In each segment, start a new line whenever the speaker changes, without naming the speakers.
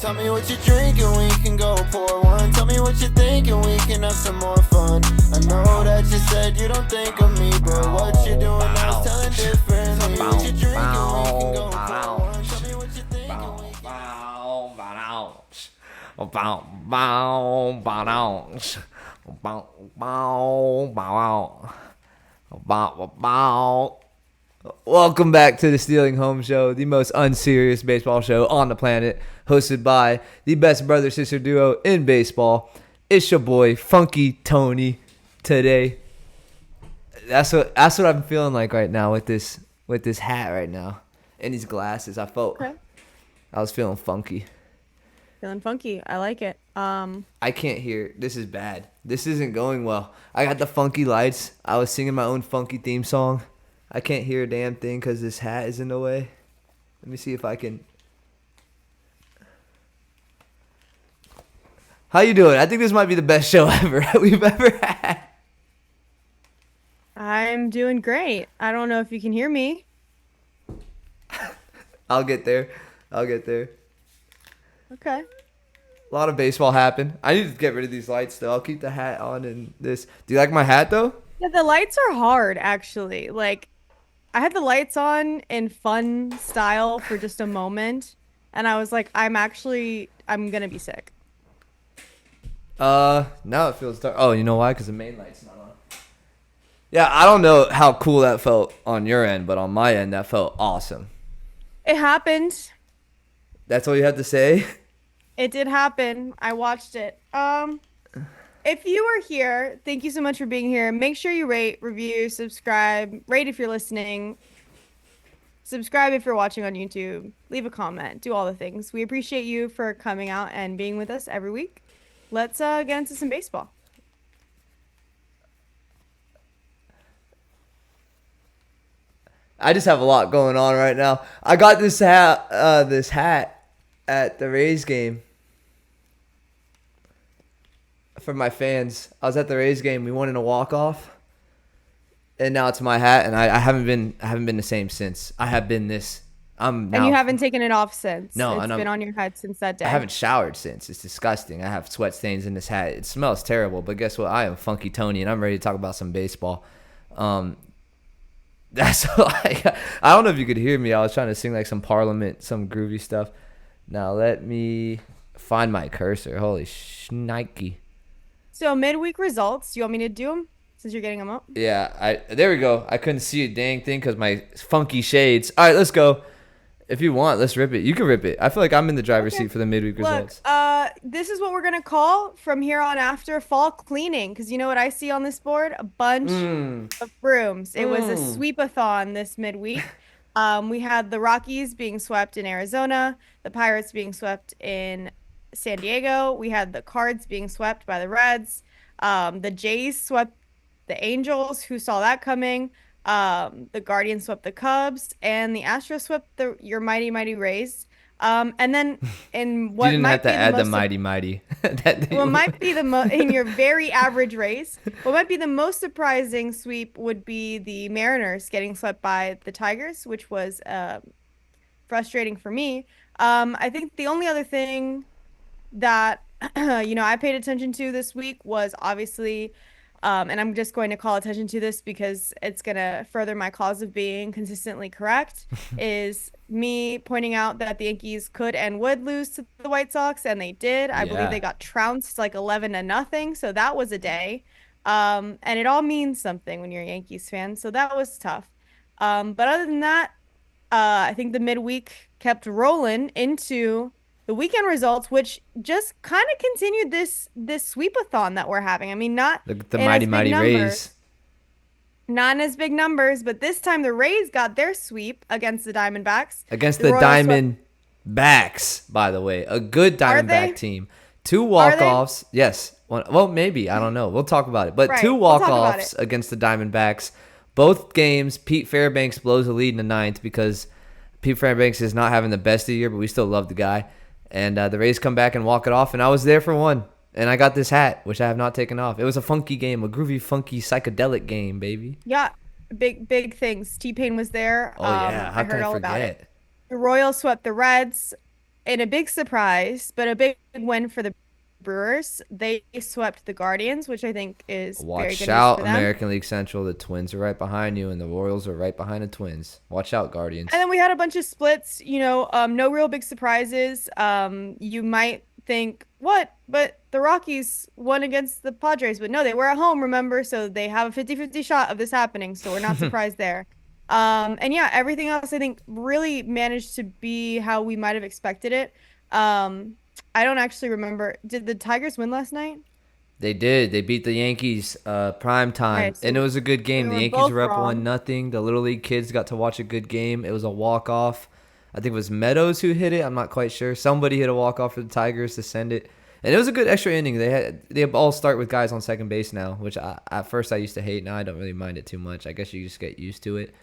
Tell me what you're drinking, we can go pour one. Tell me what you're thinking, we can have some more fun. I know that you said you don't think of me, but what you're doing now is telling differently. Tell me what you're drinking, we can go pour one. Tell me what you're thinking, we can
Welcome back to the Stealing Home Show, the most unserious baseball show on the planet, hosted by the best brother-sister duo in baseball. It's your boy, Funky Tony, today. That's what I'm feeling like right now with this hat right now and these glasses. I was feeling funky.
Feeling funky. I like it.
I can't hear. This is bad. This isn't going well. I got the funky lights. I was singing my own funky theme song. I can't hear a damn thing because this hat is in the way. Let me see if I can. How you doing? I think this might be the best show ever we've ever had.
I'm doing great. I don't know if you can hear me.
I'll get there.
Okay.
A lot of baseball happened. I need to get rid of these lights though. I'll keep the hat on and this. Do you like my hat though?
Yeah, the lights are hard actually. Like, I had the lights on in fun style for just a moment, and I was like, I'm gonna be sick.
Now it feels dark. Oh, you know why? Because the main light's not on. Yeah, I don't know how cool that felt on your end, but on my end, that felt awesome.
It happened.
That's all you had to say?
It did happen. I watched it. If you are here, thank you so much for being here. Make sure you rate, review, subscribe, rate if you're listening, subscribe if you're watching on YouTube, leave a comment, do all the things. We appreciate you for coming out and being with us every week. Let's get into some baseball.
I just have a lot going on right now. I got this hat at the Rays game. For my fans, I was at the Rays game. We won in a walk-off, and now it's my hat. And I haven't been the same since. I have been this. And
you haven't taken it off since.
No,
it's been on your head since that day.
I haven't showered since. It's disgusting. I have sweat stains in this hat. It smells terrible. But guess what? I am Funky Tony, and I'm ready to talk about some baseball. That's like, I don't know if you could hear me. I was trying to sing like some Parliament, some groovy stuff. Now let me find my cursor. Holy shnikey.
So midweek results. Do you want me to do them since you're getting them up?
Yeah, there we go. I couldn't see a dang thing because my funky shades. All right, let's go. If you want, let's rip it. You can rip it. I feel like I'm in the driver's seat for the midweek results.
This is what we're going to call from here on after fall cleaning. Because you know what I see on this board? A bunch of brooms. It was a sweep-a-thon this midweek. We had the Rockies being swept in Arizona, the Pirates being swept in San Diego. We had the Cards being swept by the Reds. The Jays swept the Angels. Who saw that coming? The Guardians swept the Cubs, and the Astros swept your mighty Rays. And then in what
you didn't
might
have to
be
add
the
the mighty.
what might be in your very average Rays, what might be the most surprising sweep would be the Mariners getting swept by the Tigers, which was frustrating for me. I think the only other thing that I paid attention to this week was obviously, and I'm just going to call attention to this because it's going to further my cause of being consistently correct, is me pointing out that the Yankees could and would lose to the White Sox, and they did. I believe they got trounced like 11-0, so that was a day. And it all means something when you're a Yankees fan, so that was tough. But other than that, I think the midweek kept rolling into the weekend results, which just kind of continued this sweep-a-thon that we're having. I mean, not
the mighty Rays.
Not in as big numbers, but this time the Rays got their sweep against the Diamondbacks.
Against the Diamondbacks, by the way. A good Diamondback team. 2 walk-offs. Yes. Well, maybe. I don't know. We'll talk about it. But 2 walk-offs against the Diamondbacks. Both games, Pete Fairbanks blows the lead in the 9th because Pete Fairbanks is not having the best of the year, but we still love the guy. And the Rays come back and walk it off, and I was there for one. And I got this hat, which I have not taken off. It was a funky game, a groovy, funky, psychedelic game, baby.
Yeah, big things. T-Pain was there.
Oh, yeah. How can I forget?
About it. The Royals swept the Reds. in a big surprise, but a big win for the Brewers, they swept the Guardians, which I think is very
Watch
good news
out,
for them.
American League Central. The Twins are right behind you, and the Royals are right behind the Twins. Watch out,
And
Guardians.
then we had a bunch of splits, no real big surprises. You might think, what? But the Rockies won against the Padres, but no, they were at home, remember? So they have a 50-50 shot of this happening, so we're not surprised there. And yeah, everything else I think really managed to be how we might have expected it. I don't actually remember. Did the Tigers win last night?
They did. They beat the Yankees prime
Okay,
time, and it
so
was a good game.
we
The
were
Yankees
both
were up one
wrong.
nothing. The Little League kids got to watch a good game. It was a walk off. I think it was Meadows who hit it. I'm not quite sure. Somebody hit a walk off for the Tigers to send it, and it was a good extra inning. They all start with guys on second base now, which at first I used to hate. Now I don't really mind it too much. I guess you just get used to it.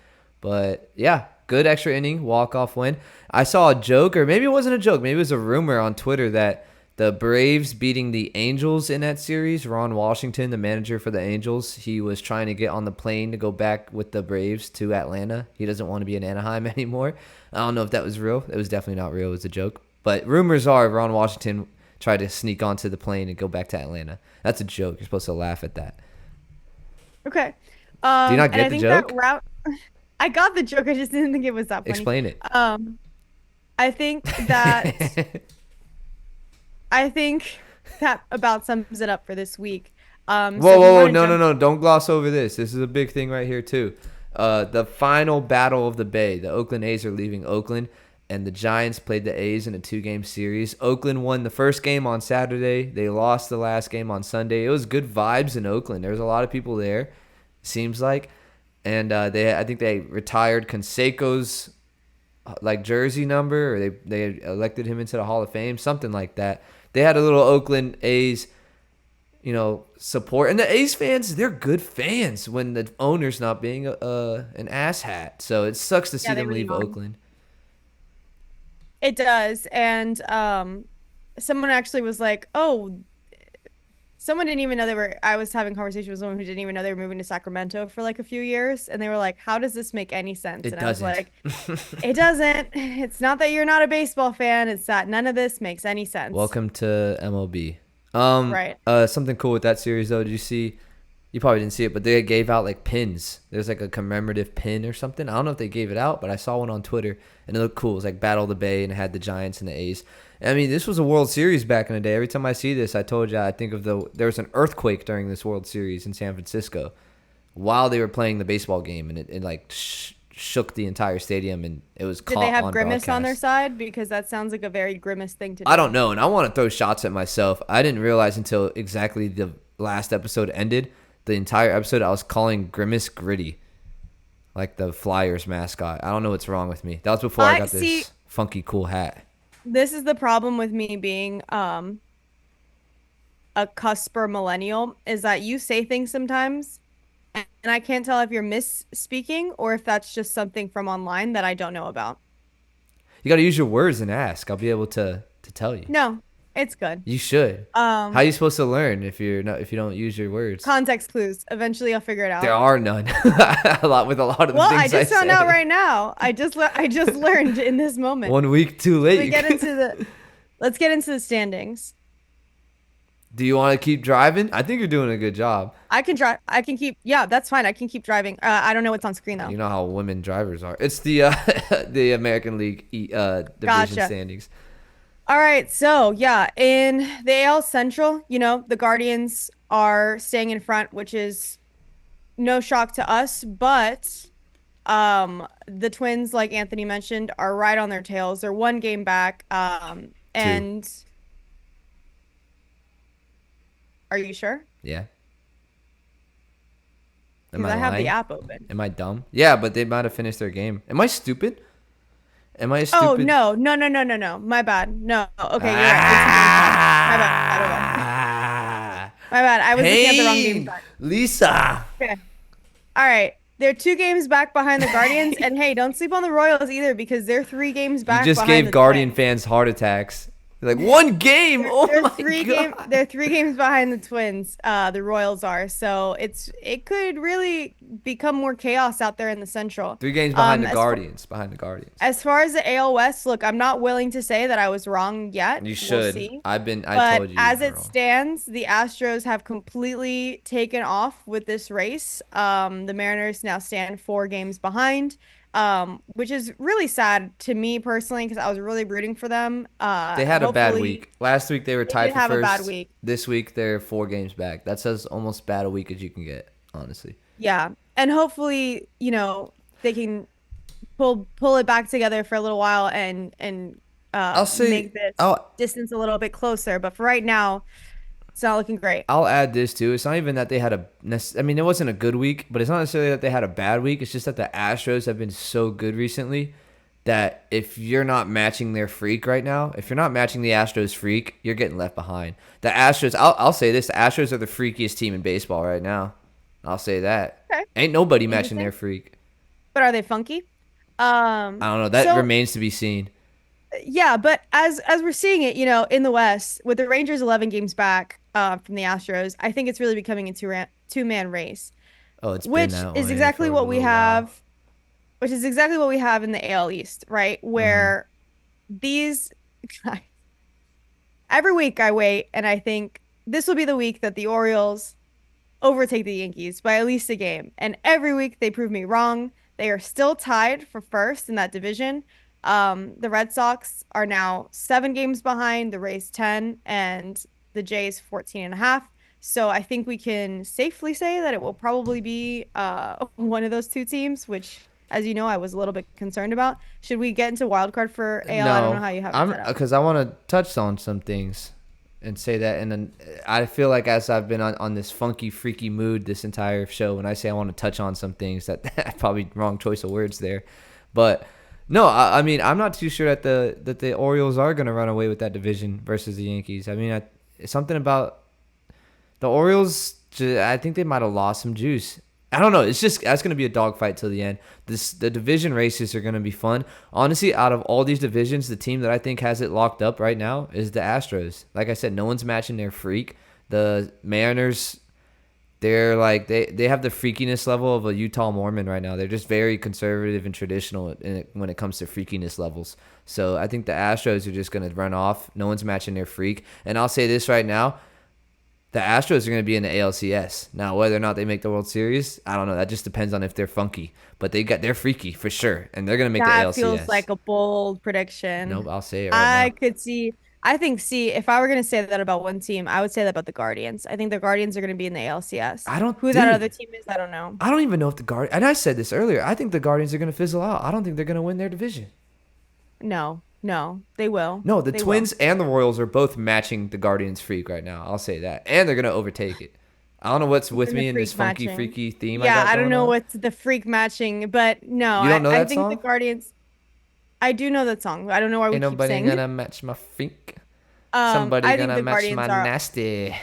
But yeah, good extra inning walk off win. I saw a joke, or maybe it wasn't a joke. Maybe it was a rumor on Twitter that the Braves beating the Angels in that series. Ron Washington, the manager for the Angels, he was trying to get on the plane to go back with the Braves to Atlanta. He doesn't want to be in Anaheim anymore. I don't know if that was real. It was definitely not real. It was a joke. But rumors are Ron Washington tried to sneak onto the plane and go back to Atlanta. That's a joke. You're supposed to laugh at that.
Okay.
Do you not
And
get
I
the
think that
joke?
route, I got the joke. I just didn't think it was that funny.
Explain it.
Um, I think that I think that about sums it up for this week. So
Whoa,
if you
whoa, whoa.
want to
No, no,
jump,
no. Don't gloss over this. This is a big thing right here, too. The final battle of the Bay. The Oakland A's are leaving Oakland, and the Giants played the A's in a 2-game series. Oakland won the first game on Saturday. They lost the last game on Sunday. It was good vibes in Oakland. There was a lot of people there, seems like. And I think they retired Canseco's like jersey number, or they elected him into the Hall of Fame, something like that. They had a little Oakland A's support. And the A's fans, they're good fans when the owner's not being an asshat. So it sucks to see
yeah, they
them
really
leave
are.
Oakland.
It does. And someone actually was like, "Oh, someone didn't even know they were." I was having a conversation with someone who didn't even know they were moving to Sacramento for like a few years, and they were like, "How does this make any sense?"
It
And I was
doesn't.
like, "It doesn't. It's not that you're not a baseball fan. It's that none of this makes any sense."
Welcome to MLB.
Right.
Something cool with that series though. Did you see? You probably didn't see it, but they gave out like pins. There's like a commemorative pin or something. I don't know if they gave it out, but I saw one on Twitter and it looked cool. It was like Battle of the Bay and it had the Giants and the A's. I mean, this was a World Series back in the day. Every time I see this, I told you I think of there was an earthquake during this World Series in San Francisco while they were playing the baseball game, and it like shook the entire stadium, and it was
Did they
caught
have
on
Grimace on their
broadcast.
side? Because that sounds like a very Grimace thing to
I don't
do.
know, and I want to throw shots at myself. I didn't realize until exactly the last episode ended. The entire episode, I was calling Grimace Gritty, like the Flyers mascot. I don't know what's wrong with me. That was before I
I
got
see.
this funky cool hat.
This is the problem with me being a cusper millennial is that you say things sometimes and I can't tell if you're misspeaking or if that's just something from online that I don't know about.
You got to use your words and ask. I'll be able to tell you.
No, it's good.
You should. How are you supposed to learn if you don't use your words?
Context clues. Eventually I'll figure it
There
out.
are none. A lot of the
Well,
things
I just found
say.
out right now. I just learned in this moment.
1 week too late.
We get into the Let's get into the standings.
Do you want to keep driving? I think you're doing a good job.
I can drive. I can keep. Yeah, that's fine. I can keep driving. I don't know what's on screen though.
You know how women drivers are. It's the the American League division
Gotcha.
standings.
All right. So yeah, in the AL Central, the Guardians are staying in front, which is no shock to us. But the Twins, like Anthony mentioned, are right on their tails. They're one game back.
Two.
And are you sure?
Yeah. Am
Because
I
I have
lying?
the app open.
Am I dumb? Yeah, but they might have finished their game. Am I stupid? Am I
Oh,
stupid?
no, no, no, no, no, no. My bad. No. Okay, you're right. It's game time. My bad. My bad. My bad. I was looking at the wrong game time.
Lisa.
Okay. All right. They're 2 games back behind the Guardians. And hey, don't sleep on the Royals either because they're 3 games
You
back
just
behind
gave
the
Guardian
Twins.
fans heart attacks. Like one game. Oh my god.
They're 3 games behind the Twins. The Royals are. So it could really become more chaos out there in the Central.
3 games behind the
As far
Guardians. Behind the Guardians.
as far as the AL West, look, I'm not willing to say that I was wrong yet.
You
We'll
should.
see.
I
But
told you
as
you're
it
wrong.
stands, the Astros have completely taken off with this race. The Mariners now stand 4 games behind, which is really sad to me personally because I was really rooting for them.
They had a bad
Hopefully
week. Last week they were
they
tied
did
for
have a bad
first.
week.
This week they're 4 games back. That's as almost bad a week as you can get, honestly.
Yeah, and hopefully, they can pull it back together for a little while and
I'll say
make this
I'll
distance a little bit closer. But for right now, it's not looking great.
I'll add this too. It's not even that they had I mean, it wasn't a good week, but it's not necessarily that they had a bad week. It's just that the Astros have been so good recently that if you're not matching their freak right now, if you're not matching the Astros freak, you're getting left behind. The Astros, I'll say this: the Astros are the freakiest team in baseball right now. I'll say that.
Okay,
Ain't nobody matching
interesting.
their freak.
But are they funky?
I don't know. That
So
remains to be seen.
yeah, but as we're seeing it, in the West with the Rangers 11 games back from the Astros, I think it's really becoming a two-man race,
Oh, it's been
which
that
is
way for
exactly
a
what we
little while.
have, which is exactly what we have in the AL East, right?
Hmm.
Where these every week I wait and I think this will be the week that the Orioles overtake the Yankees by at least a game. And every week they prove me wrong. They are still tied for first in that division. The Red Sox are now 7 games behind, the Rays 10, and the Jays 14 and a half. So I think we can safely say that it will probably be one of those two teams, which, as you know, I was a little bit concerned about. Should we get into wild card for AL? I don't know
No,
how you have it
I'm
set up.
because I want to touch on some things and say that. And then I feel like as I've been on this funky, freaky mood this entire show, when I say I want to touch on some things, that probably wrong choice of words there, but no, I mean I'm not too sure that the Orioles are gonna run away with that division versus the Yankees. I mean, it's something about the Orioles. I think they might have lost some juice. I don't know. It's just that's gonna be a dogfight till the end. The division races are gonna be fun. Honestly, out of all these divisions, the team that I think has it locked up right now is the Astros. Like I said, no one's matching their freak. The Mariners, they're like they have the freakiness level of a Utah Mormon right now. They're just very conservative and traditional when it comes to freakiness levels. So I think the Astros are just gonna run off. No one's matching their freak. And I'll say this right now. The Astros are going to be in the ALCS. Now, whether or not they make the World Series, I don't know. That just depends on if they're funky. But they're freaky for sure, and they're going to make the
That feels
ALCS.
like a bold prediction.
Nope, I'll say it right now.
I think, if I were going to say that about one team, I would say that about the Guardians. I think the Guardians are going to be in the ALCS.
I don't,
Who that
dude.
other team is, I don't know.
I don't even know if the Guardians. And I said this earlier. I think the Guardians are going to fizzle out. I don't think they're going to win their division.
No, no, they will.
No, the
They will.
Twins and the Royals are both matching the Guardians freak right now. I'll say that, and they're going to overtake it. I don't know what's with
In the
me in this
freak
funky,
matching.
freaky theme I
Yeah,
got
I don't
going
know
on.
what's the freak matching, but no,
You don't know
I
that
think the
song?
Guardians. I do know that song. I don't know why we
Ain't
keep
nobody
saying.
gonna match my freak. Somebody
I think
gonna
the
match
Guardians
my
are.
nasty.
I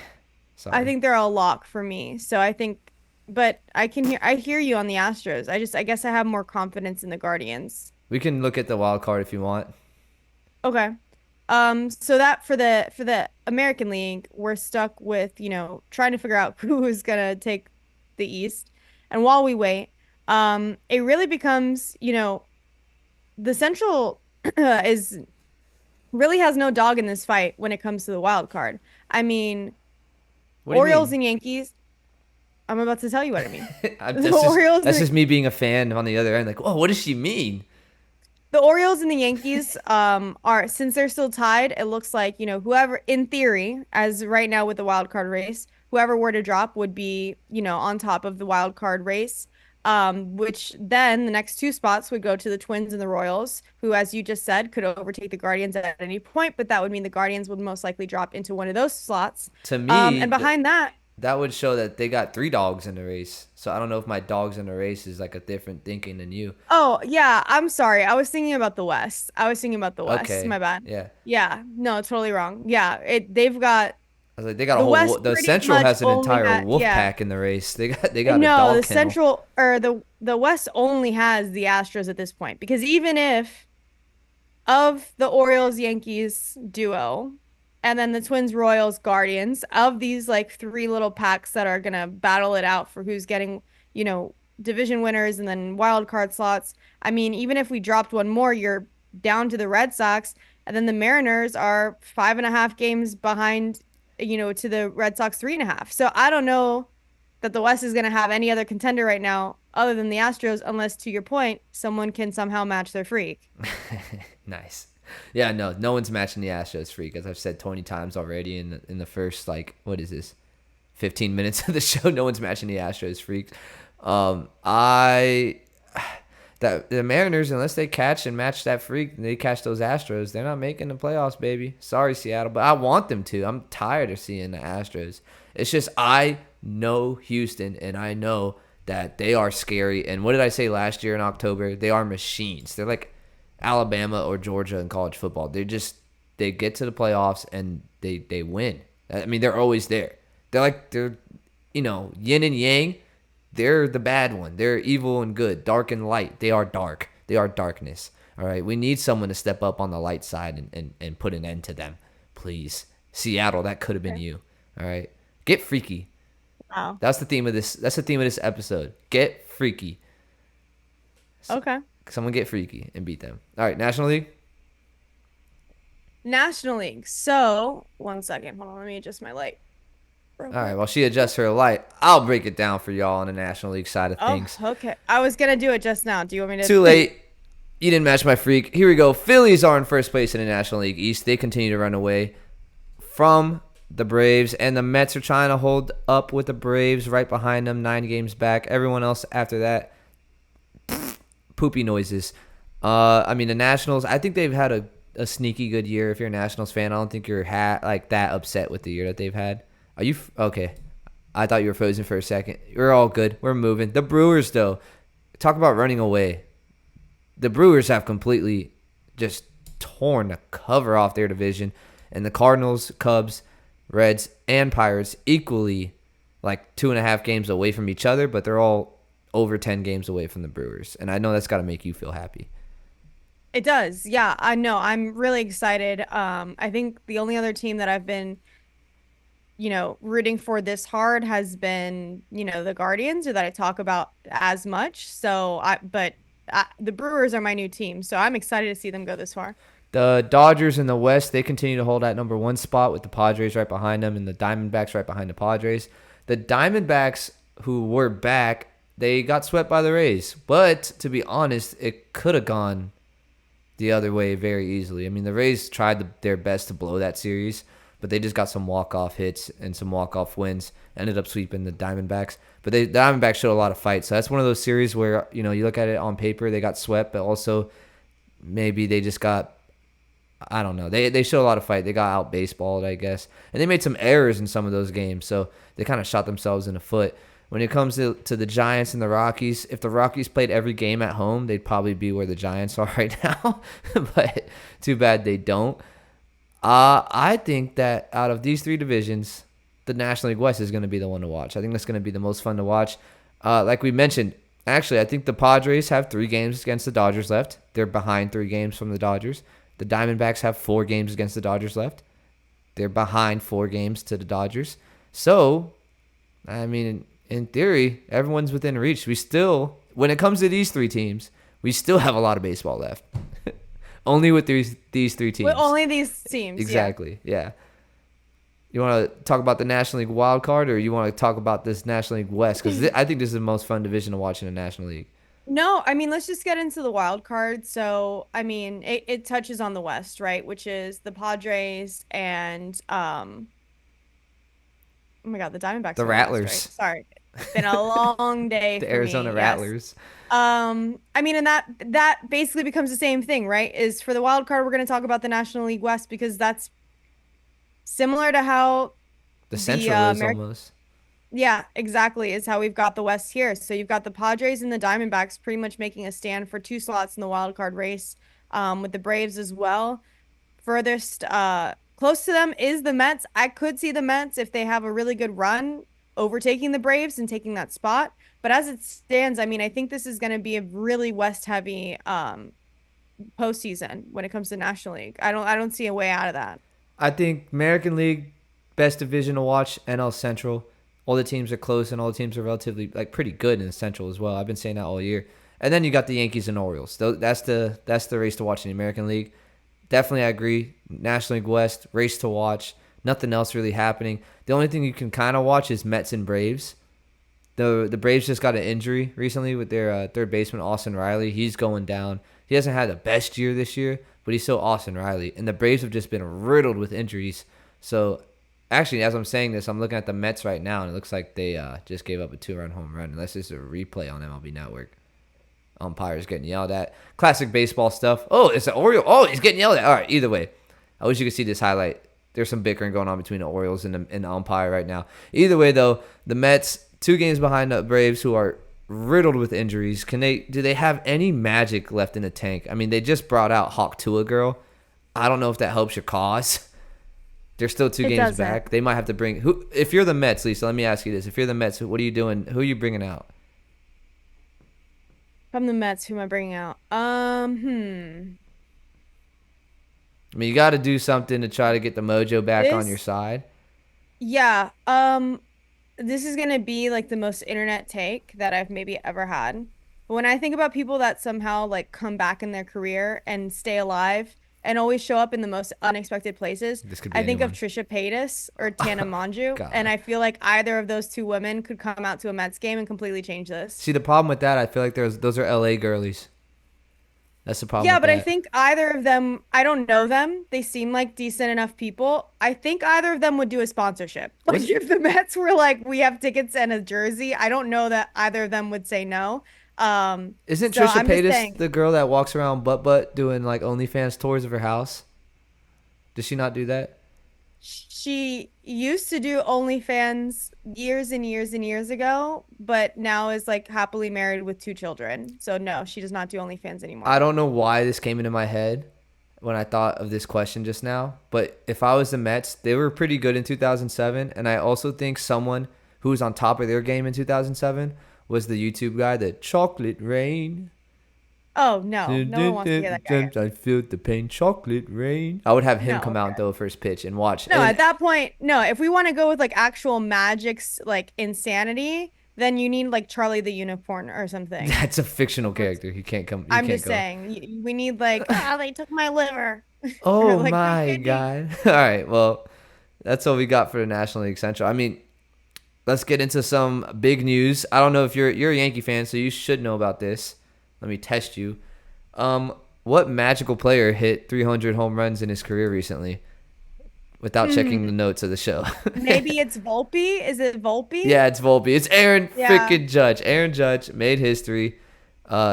Sorry.
think they're a lock for me. So I think, but I hear you on the Astros. I guess I have more confidence in the Guardians.
We can look at the wild card if you want.
Okay. So that for the American League, we're stuck with, trying to figure out who is gonna take the East. And while we wait, it really becomes, the Central is really has no dog in this fight when it comes to the wild card. I mean,
What do you
Orioles
mean?
and Yankees. I'm about to tell you what I mean. The
That's just
Orioles
that's just me being a fan on the other end. Like, oh, what does she mean?
The Orioles and the Yankees are since they're still tied, it looks like, whoever in theory, as right now with the wild card race, whoever were to drop would be, on top of the wild card race. Which then the next 2 spots would go to the Twins and the Royals, who, as you just said, could overtake the Guardians at any point, but that would mean the Guardians would most likely drop into one of those slots.
To me,
And behind that,
that would show that they got 3 dogs in the race. So I don't know if my dogs in the race is like a different thinking than you.
oh yeah, I'm sorry. I was thinking about the West. I was thinking about the West.
Okay,
My bad.
yeah.
Yeah, no, totally wrong. Yeah, they've got
I was like, they got a
the
whole.
West
The
pretty
Central
much
has an
only
entire
had,
wolf
yeah.
pack in the race. They got a
No, the
dog kennel.
Central or the West only has the Astros at this point because even if of the Orioles Yankees duo, and then the Twins Royals Guardians, of these like three little packs that are gonna battle it out for who's getting, division winners and then wild card slots. I mean, even if we dropped one more, you're down to the Red Sox, and then the Mariners are 5.5 games behind, to the Red Sox 3.5. So I don't know that the West is gonna have any other contender right now other than the Astros, unless, to your point, someone can somehow match their freak.
Nice. Yeah, no one's matching the Astros freak, as I've said 20 times already in the first, like, what is this, 15 minutes of the show. No one's matching the Astros freak. I that the Mariners, unless they catch and match that freak, they catch those Astros, they're not making the playoffs, baby. Sorry, Seattle, but I want them to. I'm tired of seeing the Astros. It's just I know Houston, and I know that they are scary. And what did I say last year in October? They are machines. They're like Alabama or Georgia in college football. They get to the playoffs and they win. I mean, they're always there. They're yin and yang. They're the bad one. They're evil and good, dark and light. They are dark. They are darkness. All right. We need someone to step up on the light side and put an end to them. Please. Seattle, that could have been you. All right. Get freaky.
Wow.
That's the theme of this episode. Get freaky.
Okay.
Someone get freaky and beat them. All right, National League.
National League. So, one second. Hold on. Let me adjust my light.
All right, while she adjusts her light, I'll break it down for y'all on the National League side of things.
Okay. I was going to do it just now. Do you want me to?
Too late. You didn't match my freak. Here we go. Phillies are in first place in the National League East. They continue to run away from the Braves, and the Mets are trying to hold up with the Braves right behind them, 9 games back. Everyone else after that, poopy noises. I mean, the Nationals, I think they've had a sneaky good year. If you're a Nationals fan, I don't think you're like that upset with the year that they've had. Are you okay? I thought you were frozen for a second. We're all good. We're moving. The Brewers, though, talk about running away. The Brewers have completely just torn the cover off their division, and the Cardinals, Cubs, Reds, and Pirates equally like 2.5 games away from each other, but they're all over 10 games away from the Brewers, and I know that's got to make you feel happy.
It does. Yeah, I know. I'm really excited. I think the only other team that I've been rooting for this hard has been, the Guardians, or that I talk about as much. So the Brewers are my new team, so I'm excited to see them go this far.
The Dodgers in the West, they continue to hold that number 1 spot with the Padres right behind them and the Diamondbacks right behind the Padres. The Diamondbacks, who were back, they got swept by the Rays. But to be honest, it could have gone the other way very easily. I mean, the Rays tried their best to blow that series, but they just got some walk-off hits and some walk-off wins, ended up sweeping the Diamondbacks. But the Diamondbacks showed a lot of fight. So that's one of those series where, you look at it on paper, they got swept, but also maybe they just got, I don't know. They showed a lot of fight. They got out baseballed, I guess. And they made some errors in some of those games, so they kind of shot themselves in the foot. When it comes to the Giants and the Rockies, if the Rockies played every game at home, they'd probably be where the Giants are right now. But too bad they don't. I think that out of these 3 divisions, the National League West is going to be the one to watch. I think that's going to be the most fun to watch. Like we mentioned, actually, I think the Padres have 3 games against the Dodgers left. They're behind 3 games from the Dodgers. The Diamondbacks have 4 games against the Dodgers left. They're behind 4 games to the Dodgers. So, I mean, in theory, everyone's within reach. When it comes to these 3 teams, we still have a lot of baseball left. Only with these 3 teams.
With only these teams.
Exactly. Yeah. You want to talk about the National League wild card, or you want to talk about this National League West? Because I think this is the most fun division to watch in the National League.
No, I mean, let's just get into the wild card. So, I mean, it touches on the West, right? Which is the Padres and oh my God, the Diamondbacks.
The Rattlers. West,
right? Sorry. It's been a long day
the
for
Arizona
me.
Rattlers.
Yes. I mean, and that basically becomes the same thing, right? Is for the wild card, we're going to talk about the National League West, because that's similar to how
the Central is almost.
Yeah, exactly, is how we've got the West here. So you've got the Padres and the Diamondbacks pretty much making a stand for 2 slots in the wild card race, with the Braves as well. Furthest close to them is the Mets. I could see the Mets, if they have a really good run, overtaking the Braves and taking that spot. But as it stands, I mean, I think this is going to be a really West heavy postseason when it comes to National League. I don't see a way out of that.
I think American League, best division to watch. NL Central, all the teams are close and all the teams are relatively like pretty good in the Central as well. I've been saying that all year. And then you got the Yankees and Orioles. That's the race to watch in the American League. Definitely, I agree. National League West, race to watch. Nothing else really happening. The only thing you can kind of watch is Mets and Braves. The Braves just got an injury recently with their third baseman, Austin Riley. He's going down. He hasn't had the best year this year, but he's still Austin Riley. And the Braves have just been riddled with injuries. So, actually, as I'm saying this, I'm looking at the Mets right now, and it looks like they just gave up a 2-run home run, unless it's a replay on MLB Network. Umpires getting yelled at. Classic baseball stuff. Oh, it's an Oriole. Oh, he's getting yelled at. All right, either way. I wish you could see this highlight. There's some bickering going on between the Orioles and the umpire right now. Either way, though, the Mets, 2 games behind the Braves, who are riddled with injuries. Do they have any magic left in the tank? I mean, they just brought out Hawk Tua girl. I don't know if that helps your cause. They're still 2 games back. They might have to bring who. If you're the Mets, Lisa, let me ask you this: if you're the Mets, what are you doing? Who are you bringing out?
From the Mets, who am I bringing out?
I mean, you got to do something to try to get the mojo back on your side.
Yeah. This is gonna be like the most internet take that I've maybe ever had. But when I think about people that somehow like come back in their career and stay alive and always show up in the most unexpected places, I think of Trisha Paytas or Tana Mongeau, and I feel like either of those 2 women could come out to a Mets game and completely change this.
See, the problem with that, I feel like those are LA girlies. That's the problem.
Yeah, but
that.
I think either of them, I don't know them. They seem like decent enough people. I think either of them would do a sponsorship. Like if the Mets were like, we have tickets and a jersey, I don't know that either of them would say no.
Isn't Trisha Paytas the girl that walks around butt doing like OnlyFans tours of her house? Does she not do that?
She used to do OnlyFans years and years and years ago, but now is like happily married with 2 children. So no, she does not do OnlyFans anymore.
I don't know why this came into my head when I thought of this question just now, but if I was the Mets, they were pretty good in 2007, and I also think someone who was on top of their game in 2007 was the YouTube guy, the Chocolate Rain.
Oh, no. No one wants to hear that guy.
I feel the pain, chocolate rain. I would have him come out, though, first pitch and watch.
No, at that point, no. If we want to go with, like, actual magic's, like, insanity, then you need, like, Charlie the Unicorn or something.
That's a fictional character. He can't come.
I'm just saying. We need, like, they took my liver.
Oh, like, my God. All right, well, that's all we got for the National League Central. I mean, let's get into some big news. I don't know if you're a Yankee fan, so you should know about this. Let me test you. What magical player hit 300 home runs in his career recently without checking the notes of the show?
Maybe it's Volpe. Is it Volpe?
Yeah, it's Volpe. It's Aaron freaking Judge. Aaron Judge made history.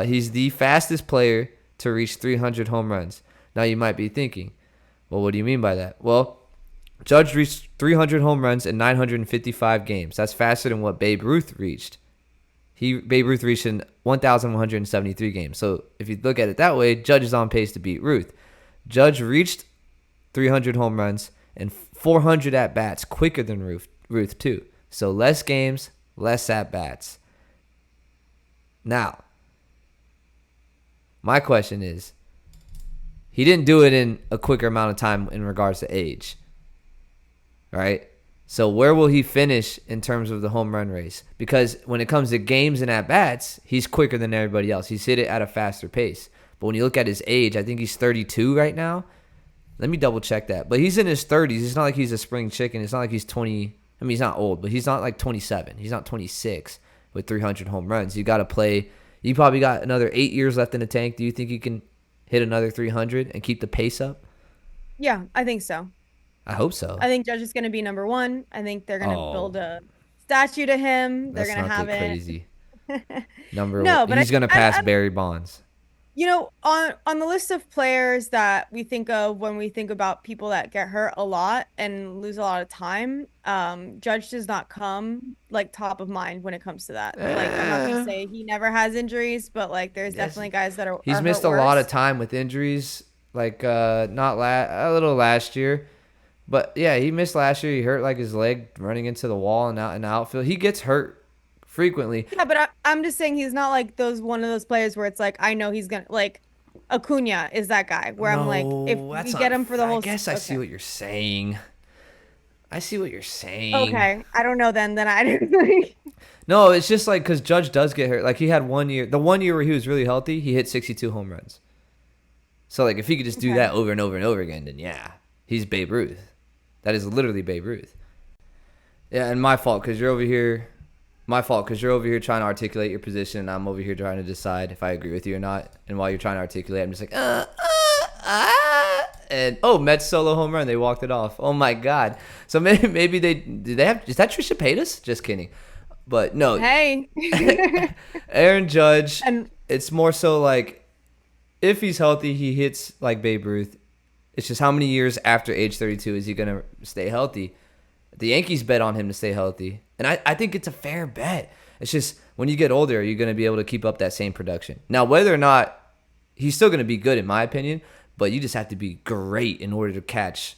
He's the fastest player to reach 300 home runs. Now you might be thinking, well, what do you mean by that? Well, Judge reached 300 home runs in 955 games. That's faster than what Babe Ruth reached. Babe Ruth reached in 1,173 games. So if you look at it that way, Judge is on pace to beat Ruth. Judge reached 300 home runs and 400 at-bats quicker than Ruth too. So less games, less at-bats. Now, my question is, he didn't do it in a quicker amount of time in regards to age, right? So where will he finish in terms of the home run race? Because when it comes to games and at-bats, he's quicker than everybody else. He's hit it at a faster pace. But when you look at his age, I think he's 32 right now. Let me double-check that. But he's in his 30s. It's not like he's a spring chicken. It's not like he's 20. I mean, he's not old, but he's not like 27. He's not 26 with 300 home runs. You got to play. You probably got another 8 years left in the tank. Do you think you can hit another 300 and keep the pace up?
Yeah, I think so.
I hope so.
I think Judge is going to be number 1. I think they're going to build a statue to him. They're going to have it.
Crazy. Number 1. But he's going to pass Barry Bonds.
You know, on the list of players that we think of when we think about people that get hurt a lot and lose a lot of time, Judge does not come like top of mind when it comes to that. Like, I'm not going to say he never has injuries, but like there's definitely guys that are
He's missed a lot of time with injuries, like a little last year. But yeah, he missed last year. He hurt like his leg running into the wall and out in the outfield. He gets hurt frequently.
Yeah, but I'm just saying he's not like one of those players where it's like I know he's gonna like Acuna is that guy where I'm like, if
No, that's
we get
not.
him for the
I
whole,
guess I see
okay,
what you're saying. I see what you're saying.
okay, I don't know then I don't.
No, it's just like because Judge does get hurt. Like he had 1 year, the 1 year where he was really healthy, he hit 62 home runs. So like if he could just do
Okay.
that over and over and over again, then yeah, he's Babe Ruth. That is literally Babe Ruth. Yeah, and my fault because you're over here. My fault because you're over here trying to articulate your position, and I'm over here trying to decide if I agree with you or not. And while you're trying to articulate, I'm just like, and oh, Mets solo home run. They walked it off. Oh my god. So maybe they did they have? Is that Trisha Paytas? Just kidding. But no,
Hey.
Aaron Judge.
And
It's more so like if he's healthy, he hits like Babe Ruth. It's just how many years after age 32 is he gonna stay healthy? The Yankees bet on him to stay healthy. And I think it's a fair bet. It's just when you get older, are you going to be able to keep up that same production? Now, whether or not he's still going to be good, in my opinion, but you just have to be great in order to catch.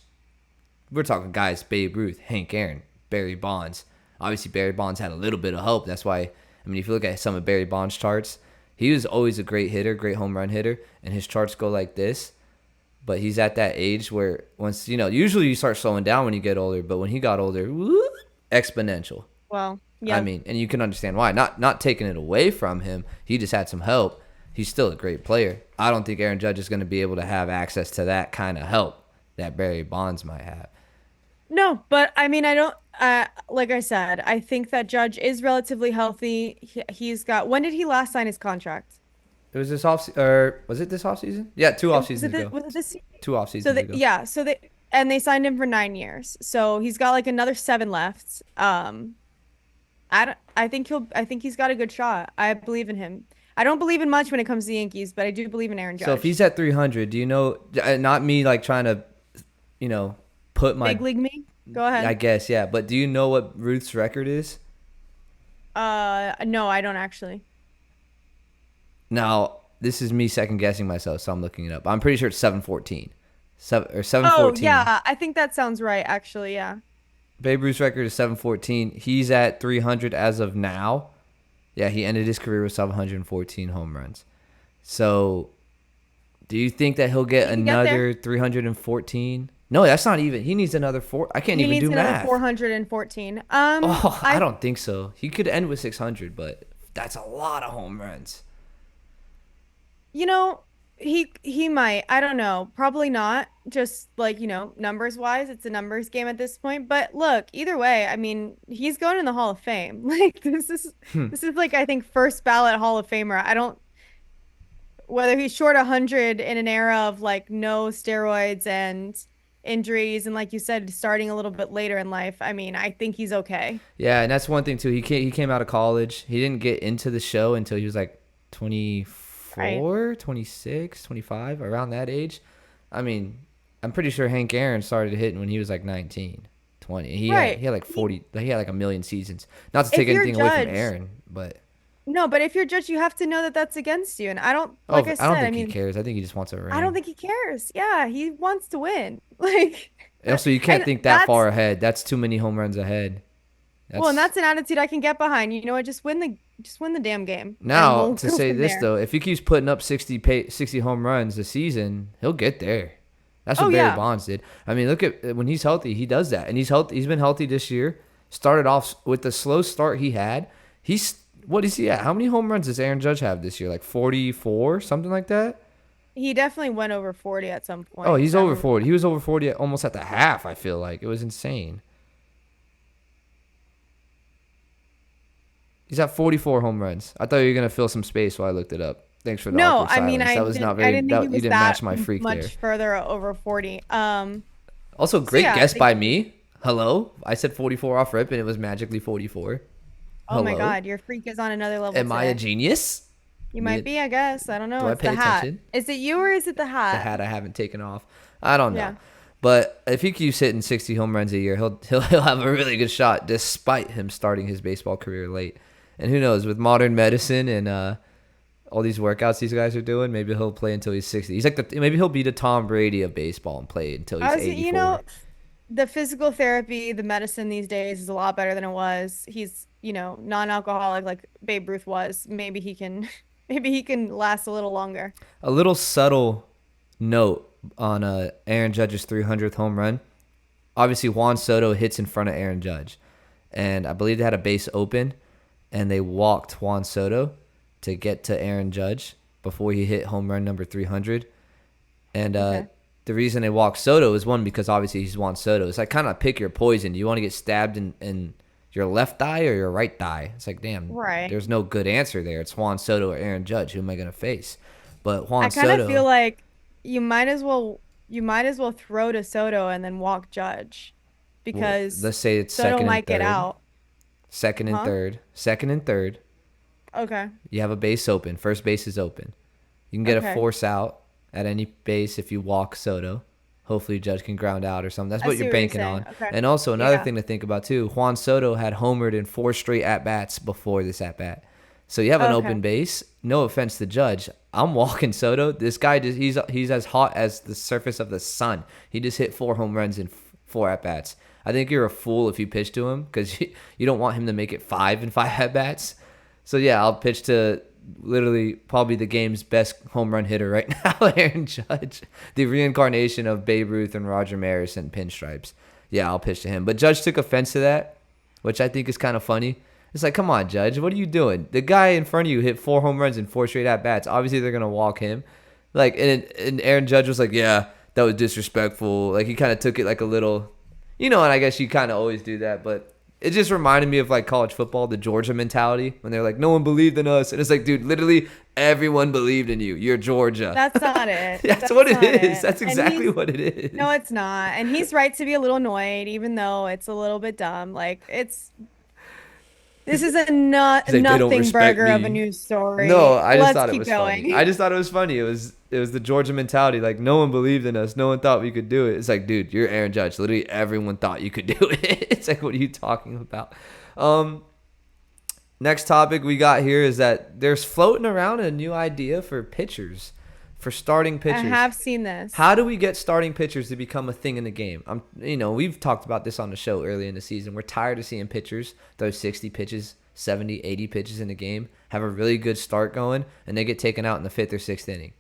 We're talking guys, Babe Ruth, Hank Aaron, Barry Bonds. Obviously, Barry Bonds had a little bit of help. That's why, I mean, if you look at some of Barry Bonds' charts, he was always a great hitter, great home run hitter, and his charts go like this. But he's at that age where once, usually you start slowing down when you get older, but when he got older, whoop, exponential.
well, yeah.
I mean, and you can understand why. Not taking it away from him. He just had some help. He's still a great player. I don't think Aaron Judge is going to be able to have access to that kind of help that Barry Bonds might have.
No, but I mean, I don't, like I said, I think that Judge is relatively healthy. He's got, when did he last sign his contract?
It was this off, or was it this off season? Yeah, two off
Was
seasons
it,
ago.
was it this season?
Two off
So
seasons
they,
ago.
yeah, so they signed him for 9 years. So he's got like another seven left. I think he's got a good shot. I believe in him. I don't believe in much when it comes to the Yankees, but I do believe in Aaron Judge.
So if he's at 300, do you know? Not me like trying to, put my
Big league me? Go ahead.
I guess yeah. But do you know what Ruth's record is?
No, I don't actually.
Now this is me second guessing myself, so I'm looking it up. I'm pretty sure it's 714, or
Oh,
714.
yeah, I think that sounds right, actually, yeah.
Babe Ruth's record is 714. He's at 300 as of now. Yeah, he ended his career with 714 home runs. So, do you think that he'll get
He can get there.
another 314? No, that's not even. He needs another four. I can't
He
even
needs
do
another
math.
414.
Oh, I
I
don't think so. He could end with 600, but that's a lot of home runs.
You know, he might. I don't know. Probably not. Just like, numbers wise, it's a numbers game at this point. But look, either way, I mean, he's going in the Hall of Fame. Like this is like I think first ballot Hall of Famer. I don't whether he's short 100 in an era of like no steroids and injuries and like you said, starting a little bit later in life. I mean, I think he's okay.
Yeah, and that's one thing too. He came out of college. He didn't get into the show until he was like
Right.
24, 26, 25, around that age. I mean, I'm pretty sure Hank Aaron started hitting when he was like 19, 20.
Right.
He had like 40. He had like a million seasons. Not to
If
take
you're
anything away from
Judge,
Aaron, but
no, but if you're Judge, you have to know that that's against you. And I don't,
oh,
like I
I
said,
don't
I
think he
mean,
cares. I think he just wants a ring.
I don't think he cares. Yeah, he wants to win. Like,
Also, you can't
and
think that
that's
far ahead. That's too many home runs ahead.
well, and that's an attitude I can get behind. You know what? Just win the damn game, and
Now,
we'll
to
go
say
from
this,
there.
though, if he keeps putting up 60 home runs a season, he'll get there. That's what
Oh
Barry
yeah,
Bonds did. I mean, look at when he's healthy, he does that. And he's healthy. He's been healthy this year. Started off with the slow start he had. What is he at? How many home runs does Aaron Judge have this year? Like 44, something like that?
he definitely went over 40 at some point.
Oh, he's
I
over
remember.
40. He was over 40 almost at the half, I feel like. It was insane. He's at 44 home runs. I thought you were going to fill some space while I looked it up. Thanks for the
No,
awkward
I mean,
silence. That was not
I
very,
didn't think he
you
was
didn't
that
match my freak
much
there.
further over 40.
Also,
So
great
yeah, I
guess
think
by me. Hello. I said 44 off rip and it was magically 44.
oh my
Hello.
God, your freak is on another level
Am I a
today.
genius?
You might be, I guess. I don't know.
Do I
It's
pay
the hat.
attention?
Is it you or is it the
The
hat?
hat I haven't taken off. I don't know.
Yeah.
But if he keeps hitting 60 home runs a year, he'll have a really good shot despite him starting his baseball career late. And who knows, with modern medicine and all these workouts these guys are doing, maybe he'll play until he's 60. He's like maybe he'll be the Tom Brady of baseball and play until he's
I was,
84.
the physical therapy, the medicine these days is a lot better than it was. He's, non-alcoholic like Babe Ruth was. Maybe he can Maybe he can last a little longer.
A little subtle note on Aaron Judge's 300th home run. Obviously, Juan Soto hits in front of Aaron Judge, and I believe they had a base open, and they walked Juan Soto to get to Aaron Judge before he hit home run number 300. And
Okay.
the reason they walked Soto is one, because obviously he's Juan Soto. It's like kind of pick your poison. Do you want to get stabbed in your left thigh or your right thigh? It's like, damn,
Right.
there's no good answer there. It's Juan Soto or Aaron Judge. Who am I going to face? But
I
Juan
kind of feel
Soto,
like you might as well throw to Soto and then walk Judge
well,
because
let's say it's
Soto
second and
might get
third.
out.
Second and
Huh?
third. Second and third.
Okay.
You have a base open. First base is open. You can get a
Okay.
force out at any base if you walk Soto. Hopefully, Judge can ground out or something. That's
I
what
see
you're
what you're
banking
saying.
on.
Okay.
And also, another
Yeah.
thing to think about, too, Juan Soto had homered in 4 straight at bats before this at bat. So you have an
Okay.
open base. No offense to Judge. I'm walking Soto. This guy, he's as hot as the surface of the sun. He just hit 4 home runs in 4 at bats. I think you're a fool if you pitch to him because you don't want him to make it 5 in 5 at bats. So yeah, I'll pitch to literally probably the game's best home run hitter right now, Aaron Judge, the reincarnation of Babe Ruth and Roger Maris and pinstripes. Yeah, I'll pitch to him. But Judge took offense to that, which I think is kind of funny. It's like, come on, Judge, what are you doing? The guy in front of you hit 4 home runs in 4 straight at bats. Obviously, they're gonna walk him. Like, and Aaron Judge was like, yeah, that was disrespectful. Like, he kind of took it like a little, and I guess you kind of always do that, but it just reminded me of like college football, the Georgia mentality, when they're like, no one believed in us. And it's like, dude, literally everyone believed in you. You're Georgia.
That's not it.
That's
That's
what it
not
is.
it.
That's
And
exactly
he's
what it is.
no, it's not. And he's right to be a little annoyed, even though it's a little bit dumb. Like this is a not
He's like, they don't
nothing
respect
burger of a
me.
news story.
No, I just
Let's
thought it
keep
was funny.
going.
I just thought it was funny. It was the Georgia mentality. Like, no one believed in us. No one thought we could do it. It's like, dude, you're Aaron Judge. Literally everyone thought you could do it. It's like, what are you talking about? Um, Next topic we got here is that there's floating around a new idea for pitchers, for starting
I
pitchers.
have seen this.
How do we get starting pitchers to become a thing in the game? We've talked about this on the show early in the season. We're tired of seeing pitchers throw 60 pitches, 70, 80 pitches in the game, have a really good start going, and they get taken out in the 5th or 6th inning.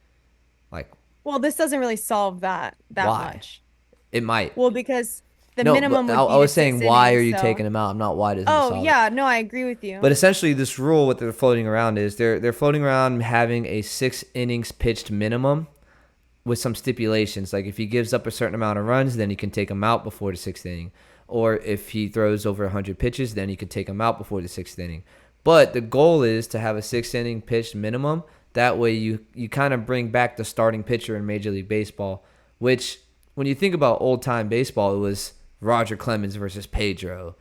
Like,
Well, this doesn't really solve that
why?
much.
It might.
Well, because the
No,
minimum
but
would
I
be
was
to
saying,
six
why are
innings,
you
so.
taking them out? I'm not, why doesn't it
Oh,
solve it?
yeah, no, I agree with you.
But essentially, this rule, what they're floating around is they're floating around having a 6 innings pitched minimum with some stipulations. Like, if he gives up a certain amount of runs, then he can take him out before the 6th inning. Or if he throws over 100 pitches, then he can take him out before the 6th inning. But the goal is to have a 6 inning pitched minimum. That way you kind of bring back the starting pitcher in Major League Baseball, which when you think about old-time baseball, it was Roger Clemens versus Pedro,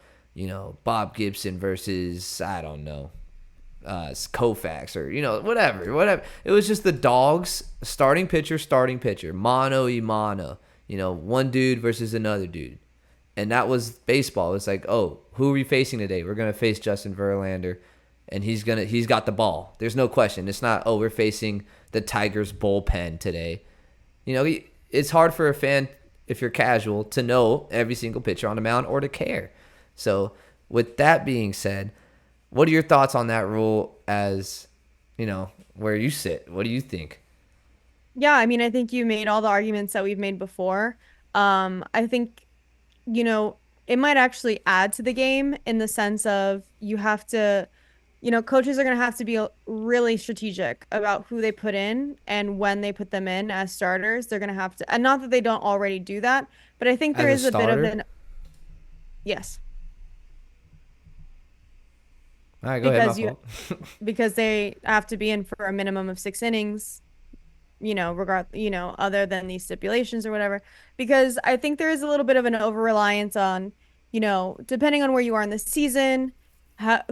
Bob Gibson versus, I don't know, Koufax or whatever. It was just the dogs, starting pitcher, mano y mano. One dude versus another dude, and that was baseball. It's like, oh, who are we facing today? We're gonna face Justin Verlander, and he's got the ball. There's no question. It's not, oh, we're facing the Tigers bullpen today. It's hard for a fan, if you're casual, to know every single pitcher on the mound or to care. So with that being said, what are your thoughts on that rule as, where you sit? What do you think?
Yeah, I mean, I think you made all the arguments that we've made before. I think, you know, it might actually add to the game in the sense of you have to, coaches are going to have to be really strategic about who they put in and when they put them in as starters. They're going to have to, and not that they don't already do that, but I think there
As
is
a
a bit of
starter?
an, yes,
All right, go ahead. My
because you,
fault.
because they have to be in for a minimum of 6 innings, other than these stipulations or whatever, because I think there is a little bit of an over reliance on, depending on where you are in the season,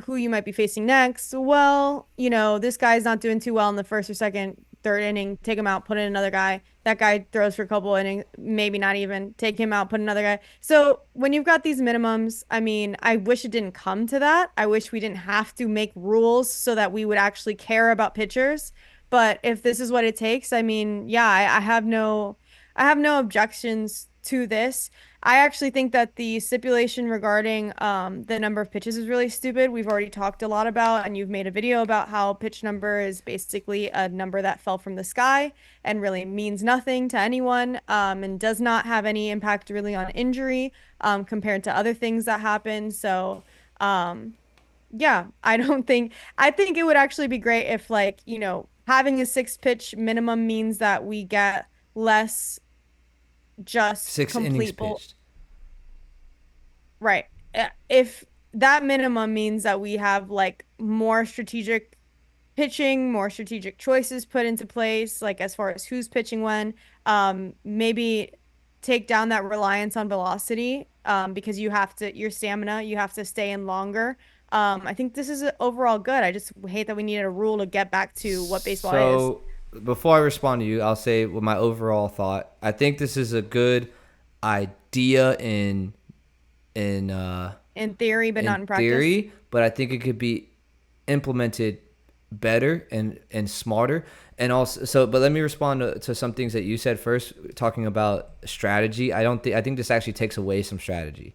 who you might be facing next. Well, this guy's not doing too well in the first or second, third inning. Take him out, put in another guy. That guy throws for a couple innings, maybe not even. Take him out, put another guy. So when you've got these minimums, I mean, I wish it didn't come to that. I wish we didn't have to make rules so that we would actually care about pitchers. But if this is what it takes, I mean, yeah, I have no objections to this. I actually think that the stipulation regarding the number of pitches is really stupid. We've already talked a lot about, and you've made a video about how pitch number is basically a number that fell from the sky and really means nothing to anyone, and does not have any impact really on injury, compared to other things that happen. So, yeah, I think it would actually be great if, like, having a six pitch minimum means that we get less just
6 innings
complete
pitched.
right. If that minimum means that we have like more strategic pitching, more strategic choices put into place, like as far as who's pitching when, maybe take down that reliance on velocity, because your stamina, you have to stay in longer. I think this is overall good. I just hate that we needed a rule to get back to what baseball is.
So before I respond to you, I'll say what my overall thought. I think this is a good idea
In theory, but not in practice.
theory, but I think it could be implemented better and smarter. And also, but let me respond to some things that you said first, talking about strategy. I think this actually takes away some strategy,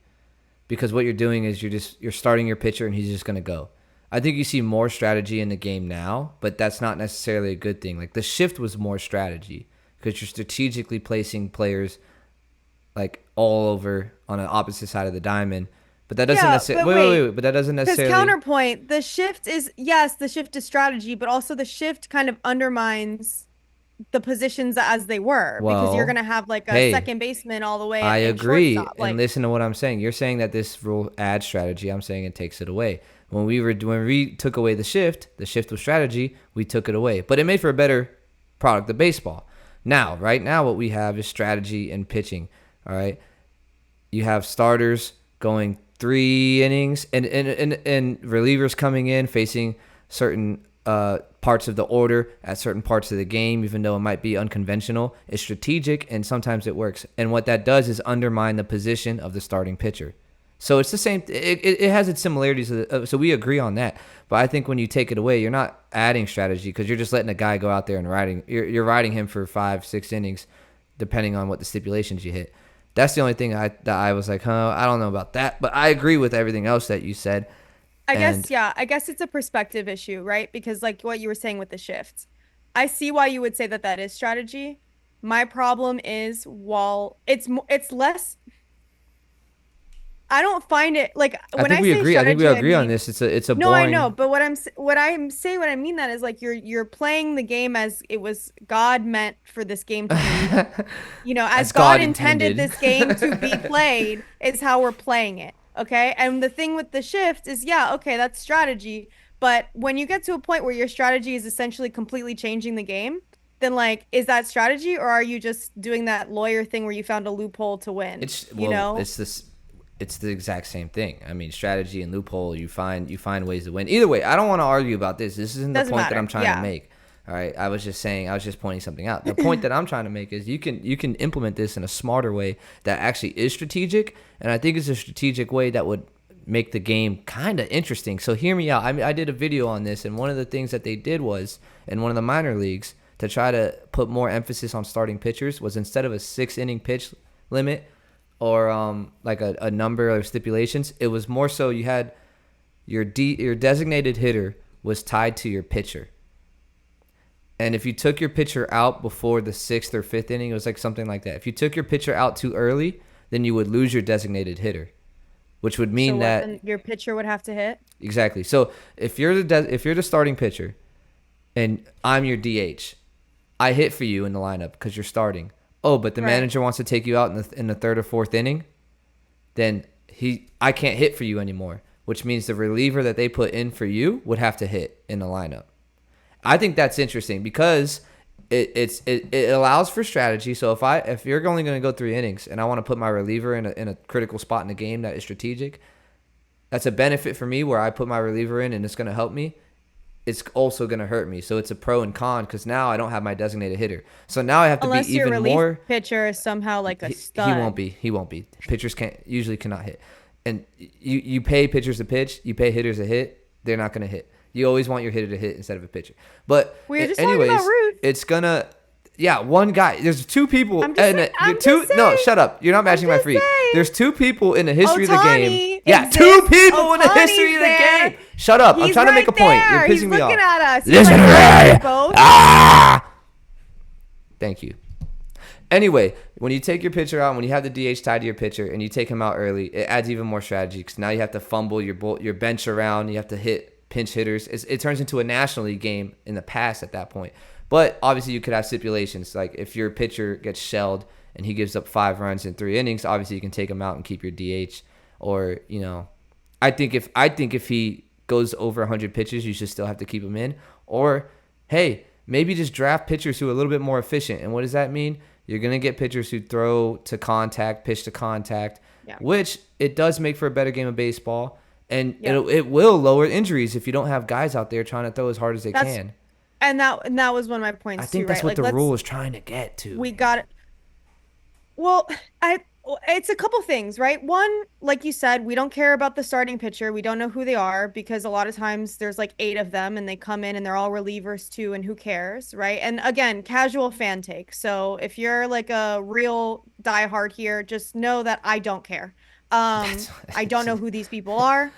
because what you're doing is you're starting your pitcher and he's just going to go. I think you see more strategy in the game now, but that's not necessarily a good thing. Like the shift was more strategy because you're strategically placing players like all over on the opposite side of the diamond. But that doesn't necessarily wait. But that doesn't necessarily.
Because counterpoint, the shift is strategy, but also the shift kind of undermines the positions as they were, because you're gonna have like a second baseman all the way.
I
and
agree,
shortstop.
and listen to what I'm saying. You're saying that this rule adds strategy. I'm saying it takes it away. When we took away the shift was strategy. We took it away, but it made for a better product of baseball. Right now, what we have is strategy and pitching. All right, you have starters going 3 innings and relievers coming in facing certain parts of the order at certain parts of the game, even though it might be unconventional. It's strategic, and sometimes it works. And what that does is undermine the position of the starting pitcher. So it's the same. It has its similarities. So we agree on that. But I think when you take it away, you're not adding strategy, because you're just letting a guy go out there and you're riding him for 5-6 innings, depending on what the stipulations you hit. That's the only thing that I was like, I don't know about that. But I agree with everything else that you said.
I guess it's a perspective issue, right? Because like what you were saying with the shifts, I see why you would say that is strategy. My problem is, while it's less, I don't find it like when I say strategy,
I think we agree on this. It's a
no,
boring.
I know, but what I mean that is like you're playing the game as it was God meant for this game to be, as God intended this game to be played is how we're playing it. Okay. And the thing with the shift is, okay, that's strategy. But when you get to a point where your strategy is essentially completely changing the game, then like, is that strategy, or are you just doing that lawyer thing where you found a loophole to win?
It's the exact same thing. I mean, strategy and loophole, you find ways to win. Either way, I don't want to argue about this. This isn't the point that I'm trying to make. All right. I was just pointing something out. The point that I'm trying to make is you can implement this in a smarter way that actually is strategic. And I think it's a strategic way that would make the game kind of interesting. So hear me out. I did a video on this, and one of the things that they did was, in one of the minor leagues, to try to put more emphasis on starting pitchers, was instead of a 6-inning pitch limit, or like a number of stipulations, it was more so you had your designated hitter was tied to your pitcher. And if you took your pitcher out before the 6th or 5th inning, it was like something like that. If you took your pitcher out too early, then you would lose your designated hitter, which would mean that
your pitcher would have to hit.
Exactly. So if you're the starting pitcher and I'm your DH, I hit for you in the lineup because you're starting. Oh, but the manager wants to take you out in the 3rd or 4th inning, then I can't hit for you anymore, which means the reliever that they put in for you would have to hit in the lineup. I think that's interesting because it allows for strategy. So if you're only going to go 3 innings and I want to put my reliever in a critical spot in the game that is strategic, that's a benefit for me where I put my reliever in and it's going to help me. It's also going to hurt me. So it's a pro and con, because now I don't have my designated hitter. So now I have to be even more. Unless your relief
pitcher is somehow like a stud.
He won't be. Pitchers usually cannot hit. And you pay pitchers to pitch, you pay hitters to hit, they're not going to hit. You always want your hitter to hit instead of a pitcher. But
we're just talking about Ruth.
it's gonna Yeah, one guy. There's two people.
I'm just saying.
No, shut up. You're not matching my three.
Saying.
There's two people in the history of the game.
Yeah,
two people in the history of the game. Shut up. I'm trying to make a point. You're pissing me off.
He's looking at us.
Listen to me. Ah! Thank you. Anyway, when you take your pitcher out, when you have the DH tied to your pitcher and you take him out early, it adds even more strategy because now you have to fumble your bench around. You have to hit pinch hitters. It turns into a National League game in the past at that point. But obviously you could have stipulations. Like if your pitcher gets shelled and he gives up 5 runs in 3 innings, obviously you can take him out and keep your DH. Or, I think if he goes over 100 pitches, you should still have to keep him in. Or, hey, maybe just draft pitchers who are a little bit more efficient. And what does that mean? You're going to get pitchers who throw to contact, pitch to contact, which it does make for a better game of baseball. And it will lower injuries if you don't have guys out there trying to throw as hard as they can.
And that was one of my points,
I think that's what the rule is trying to get to.
We got it. Well, it's a couple things, right? One, like you said, we don't care about the starting pitcher. We don't know who they are because a lot of times there's like 8 of them and they come in and they're all relievers too, and who cares, right? And again, casual fan take. So if you're like a real diehard here, just know that I don't care. I don't know who these people are.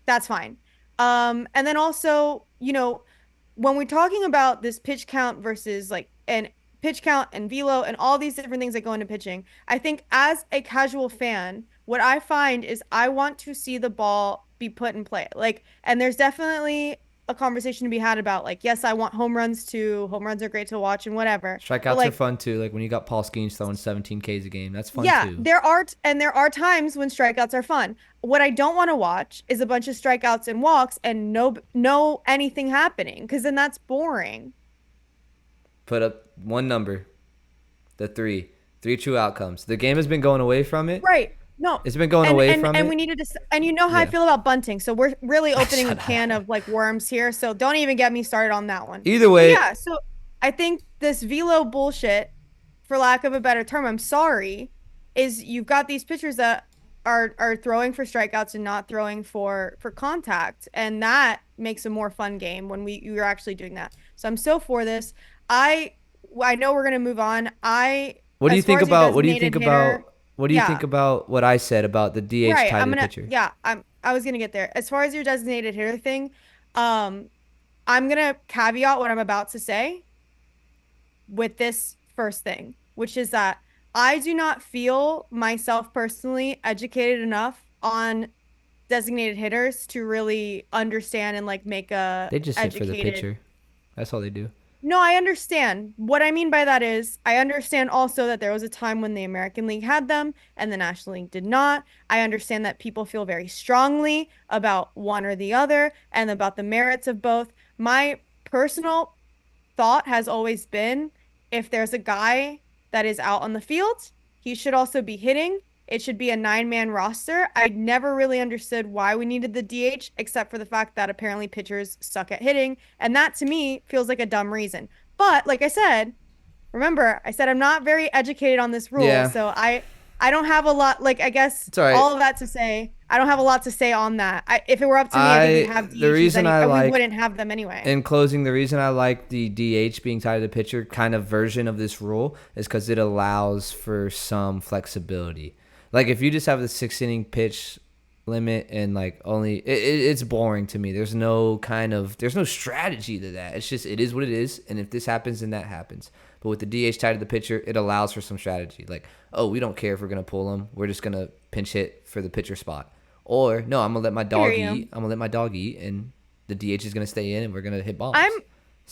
That's fine. And then also, when we're talking about this pitch count versus and pitch count and velo and all these different things that go into pitching, I think as a casual fan, what I find is I want to see the ball be put in play. And there's definitely a conversation to be had about yes, I want home runs too. Home runs are great to watch and whatever.
Strikeouts are fun too. Like when you got Paul Skeens throwing 17 Ks a game, that's fun too.
Yeah, there are times when strikeouts are fun. What I don't want to watch is a bunch of strikeouts and walks and no anything happening, because then that's boring.
Put up one number, the 3 true outcomes. The game has been going away from it.
Right. No,
it's been going away from it.
And we needed to, and you know how I feel about bunting. So we're really opening a can of worms here. So don't even get me started on that one.
Either way.
Yeah. So I think this velo bullshit, for lack of a better term, I'm sorry, is you've got these pitchers that are throwing for strikeouts and not throwing for contact. And that makes a more fun game when you're actually doing that. So I'm so for this. I know we're going to move on.
What do you think about what I said about the DH tied to the pitcher?
Yeah, I was gonna get there. As far as your designated hitter thing, I'm gonna caveat what I'm about to say with this first thing, which is that I do not feel myself personally educated enough on designated hitters to really understand and make a.
They just hit for the pitcher. That's all they do.
No, I understand. What I mean by that is I understand also that there was a time when the American League had them and the National League did not. I understand that people feel very strongly about one or the other and about the merits of both. My personal thought has always been, if there's a guy that is out on the field, he should also be hitting. It should be a 9-man roster. I never really understood why we needed the DH, except for the fact that apparently pitchers suck at hitting. And that, to me, feels like a dumb reason. But like I said, remember, I said I'm not very educated on this rule. Yeah. So I don't have a lot, I guess all of that to say. I don't have a lot to say on that. If it were up to me, I think we'd have DHs.
The reason we
wouldn't have them anyway.
In closing, the reason I like the DH being tied to the pitcher kind of version of this rule is because it allows for some flexibility. If you just have the 6-inning pitch limit and it's boring to me. There's no strategy to that. It's just, it is what it is. And if this happens, then that happens. But with the DH tied to the pitcher, it allows for some strategy. We don't care if we're going to pull him. We're just going to pinch hit for the pitcher spot. Or, no, I'm going to let my dog eat. I'm going to let my dog eat, and the DH is going to stay in, and we're going to hit balls.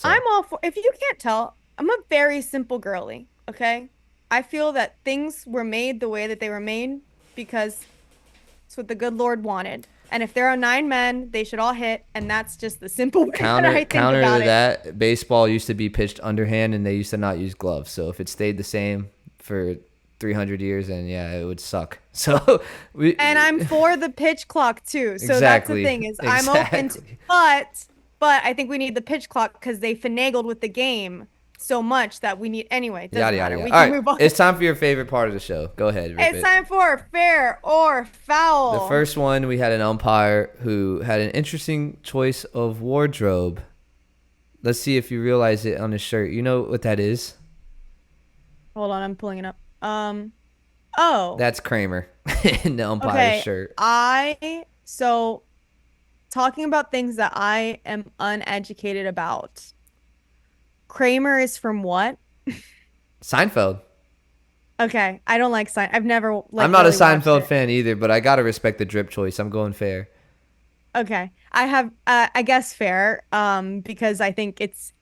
I'm all for, if you can't tell, I'm a very simple girly, okay? I feel that things were made the way that they were made because it's what the good Lord wanted. And if there are 9 men, they should all hit, and that's just the simple way that I think
counter
about
to that, baseball used to be pitched underhand, and they used to not use gloves. So if it stayed the same for 300 years, then it would suck. So
and I'm for the pitch clock too. So that's the thing is I'm open to, but I think we need the pitch clock because they finagled with the game so much that we need anyway.
Yada yada yada. All right, move on. It's time for your favorite part of the show. Go ahead.
It's time for fair or foul.
The first one, we had an umpire who had an interesting choice of wardrobe. Let's see if you realize it on his shirt. You know what that is?
Hold on, I'm pulling it up. Oh,
That's Kramer in the umpire's
okay.
shirt.
So talking about things that I am uneducated about. Kramer is from what?
Seinfeld.
Okay, I don't like I've never
I'm
like
not a
really watched
Seinfeld
it.
fan either, but I gotta respect the drip choice. I'm going fair.
Okay. I have I guess fair because I think it's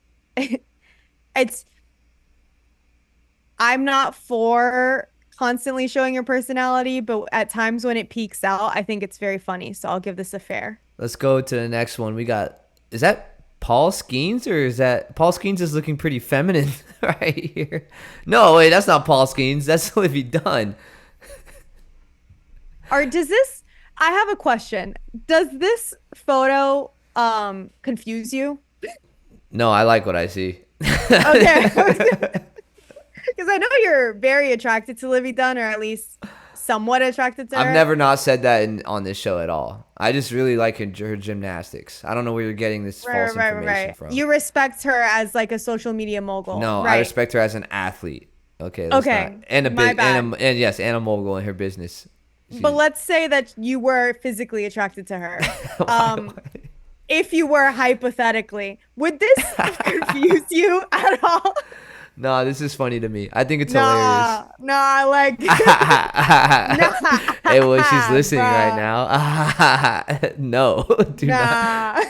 I'm not for constantly showing your personality, but at times when it peaks out, I think it's very funny. So I'll give this a fair.
Let's go to the next one. We got, is that Paul Skeens, or is that Paul Skeens is looking pretty feminine right here? No, wait, that's not Paul Skeens. That's Olivia Dunn.
Or does this I have a question. Does this photo confuse you?
No, I like what I see.
Okay. Because I know you're very attracted to Livy Dunn, or at least somewhat attracted to
I've
her.
never not said that on this show at all. I just really like her gymnastics. I don't know where you're getting this false information from.
You respect her as like a social media mogul,
No, I
right?
respect her as an athlete. Okay, let's not.
Okay,
And a
my
big
bad.
and yes, and a mogul in her business.
But
She's
let's say that you were physically attracted to her.
why,
Um, if you were hypothetically, would this confuse you at all?
no, this is funny to me. I think it's hilarious.
Nah, like, nah,
Hey, well, she's listening right
bruh,
now. No, do not.
nah.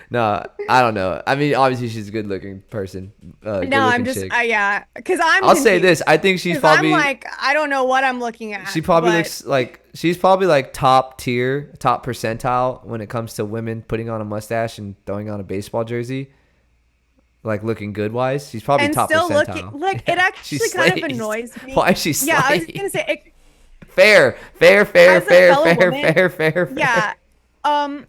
No, I don't know. I mean, obviously she's a good-looking person, good
No, I'm
looking
just,
chick.
yeah, because I'm
I'll say
confused.
this: I think she's
Because I'm
probably
like, I don't know what I'm looking at,
she probably
but
looks like she's probably like top tier, top percentile when it comes to women putting on a mustache and throwing on a baseball jersey, like looking good wise. She's probably
and
top
still looking
percentile.
like it
Yeah, she
actually kind of
slays.
annoys me.
Why is she
Yeah, I was
slaying?
gonna say,
Fair, fair, fair,
as a
fair,
fellow
fair,
woman,
fair, fair, fair.
yeah, um,